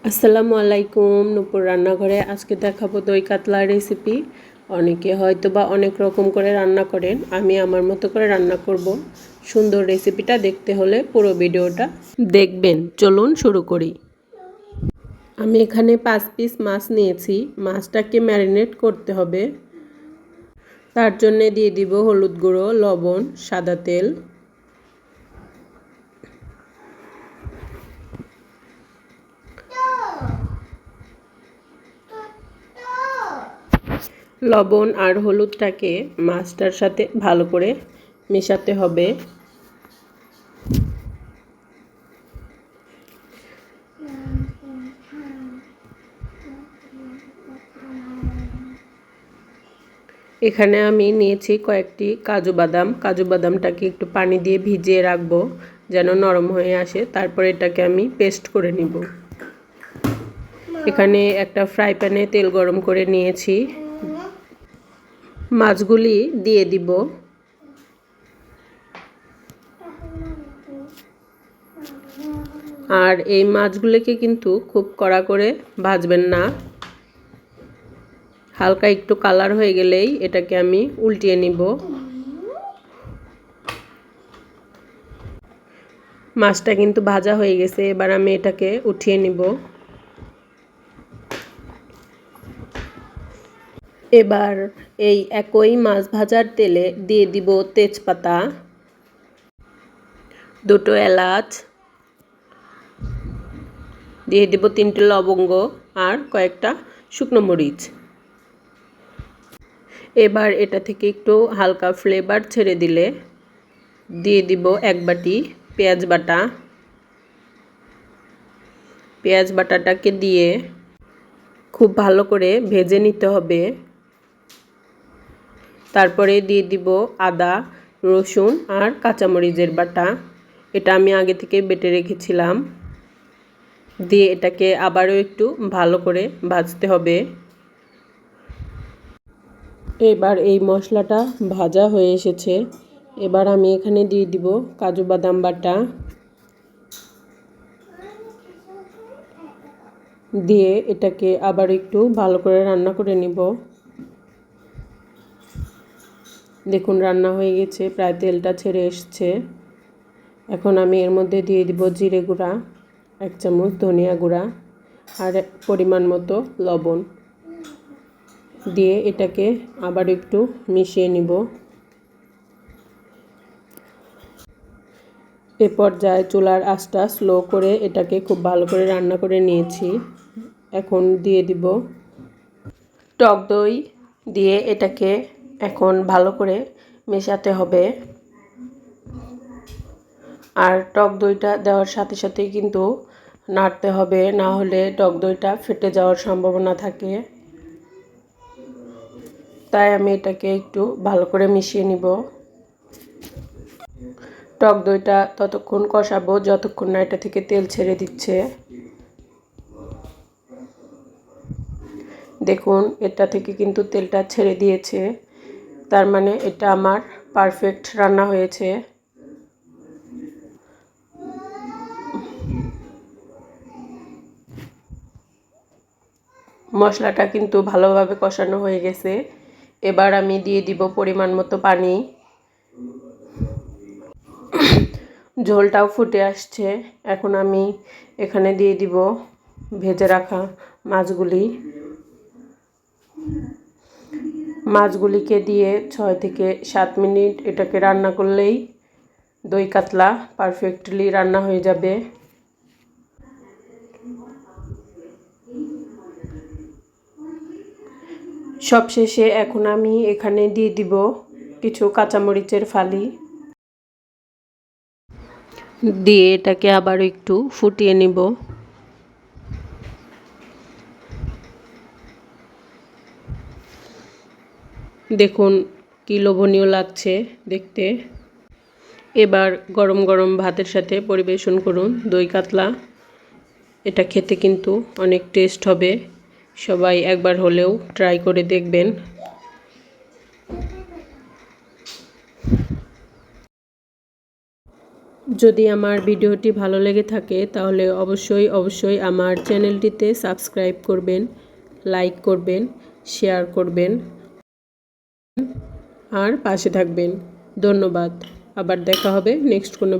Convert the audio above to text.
আসসালামু আলাইকুম। নূপুর রান্নাঘরে আজকে দেখাবো দই কাতলা রেসিপি। অনেকে হয়তো বা অনেক রকম করে রান্না করেন, আমি আমার মতো করে রান্না করব। সুন্দর রেসিপিটা দেখতে হলে পুরো ভিডিওটা দেখবেন। চলুন শুরু করি। আমি এখানে 5 পিস মাছ নিয়েছি। মাছটাকে ম্যারিনেট করতে হবে। তার জন্য দিয়ে দিব হলুদ গুঁড়ো, লবণ, সাদা তেল। লবণ আর হলুদটাকে মাছটার সাথে ভালো করে মেশাতে হবে। এখানে আমি নিয়েছি কয়েকটি কাজু বাদাম। কাজু বাদামটাকে একটু পানি দিয়ে ভিজিয়ে রাখবো যেন নরম হয়ে আসে। তারপরে এটাকে আমি পেস্ট করে নিব। এখানে একটা ফ্রাই প্যানে তেল গরম করে নিয়েছি। মাছগুলি দিয়ে দিব। আর এই মাছগুলিকে কিন্তু খুব কড়া করে ভাজবেন না। হালকা একটু কালার হয়ে গেলেই এটাকে আমি উল্টিয়ে নিব। মাছটা কিন্তু ভাজা হয়ে গেছে, এবার আমি এটাকে উঠিয়ে নিব। এবার এই একই মাছ ভাজার তেলে দিয়ে দিব তেজপাতা, 2টো এলাচ, দিয়ে দিব 3টে লবঙ্গ আর কয়েকটা শুকনো মরিচ। এবার এটা থেকে একটু হালকা ফ্লেভার ছেড়ে দিলে দিয়ে দিব 1 বাটি পেঁয়াজ বাটা। পেঁয়াজ বাটাটাকে দিয়ে খুব ভালো করে ভেজে নিতে হবে। তারপরে দিয়ে দিব আদা, রসুন আর কাঁচামরিচের বাটা। এটা আমি আগে থেকে বেটে রেখেছিলাম। দিয়ে এটাকে আবারও একটু ভালো করে ভাজতে হবে। এবার এই মশলাটা ভাজা হয়ে এসেছে। এবার আমি এখানে দিয়ে দিব কাজু বাদাম বাটা। দিয়ে এটাকে আবার একটু ভালো করে রান্না করে নিব। দেখুন রান্না হয়ে গেছে, প্রায় তেলটা ছেড়ে এসছে। এখন আমি এর মধ্যে দিয়ে দিব জিরে গুঁড়া 1 চামচ, ধনিয়া গুঁড়া আর পরিমাণ মতো লবণ। দিয়ে এটাকে আবার একটু মিশিয়ে নিব। এ পর্যায়ে চুলার আঁচটা স্লো করে এটাকে খুব ভালো করে রান্না করে নিয়েছি। এখন দিয়ে দিব টক দই। দিয়ে এটাকে এখন ভালো করে মেশাতে হবে। আর টক দইটা দেওয়ার সাথে সাথেই কিন্তু নাড়তে হবে, না হলে টক দইটা ফেটে যাওয়ার সম্ভাবনা থাকে। তাই আমি এটাকে একটু ভালো করে মিশিয়ে নিব। টক দইটা ততক্ষণ কষাবো যতক্ষণ না এটা থেকে তেল ছেড়ে দিচ্ছে। দেখুন এটা থেকে কিন্তু তেলটা ছেড়ে দিয়েছে, তার মানে এটা আমার পারফেক্ট রান্না হয়েছে। মশলাটা কিন্তু ভালোভাবে কষানো হয়ে গেছে। এবার আমি দিয়ে দিব পরিমাণ মতো পানি। ঝোলটাও ফুটে আসছে। এখন আমি এখানে দিয়ে দিব ভেজে রাখা মাছগুলি। মাছগুলিকে দিয়ে 6 থেকে 7 মিনিট এটাকে রান্না করলেই দই কাতলা পারফেক্টলি রান্না হয়ে যাবে। সবশেষে এখন আমি এখানে দিয়ে দিব কিছু কাঁচামরিচের ফালি। দিয়ে এটাকে আবার একটু ফুটিয়ে নিব। দেখুন কি লোভনীয় লাগছে দেখতে। এবার গরম গরম ভাতের সাথে পরিবেশন করুন দই কাতলা। এটা খেতে কিন্তু অনেক টেস্ট হবে। সবাই একবার হলেও ট্রাই করে দেখবেন। যদি আমার ভিডিওটি ভালো লেগে থাকে তাহলে অবশ্যই আমার চ্যানেলটিতে সাবস্ক্রাইব করবেন, লাইক করবেন, শেয়ার করবেন আর পাশে থাকবেন। ধন্যবাদ। আবার দেখা হবে নেক্সট কোনো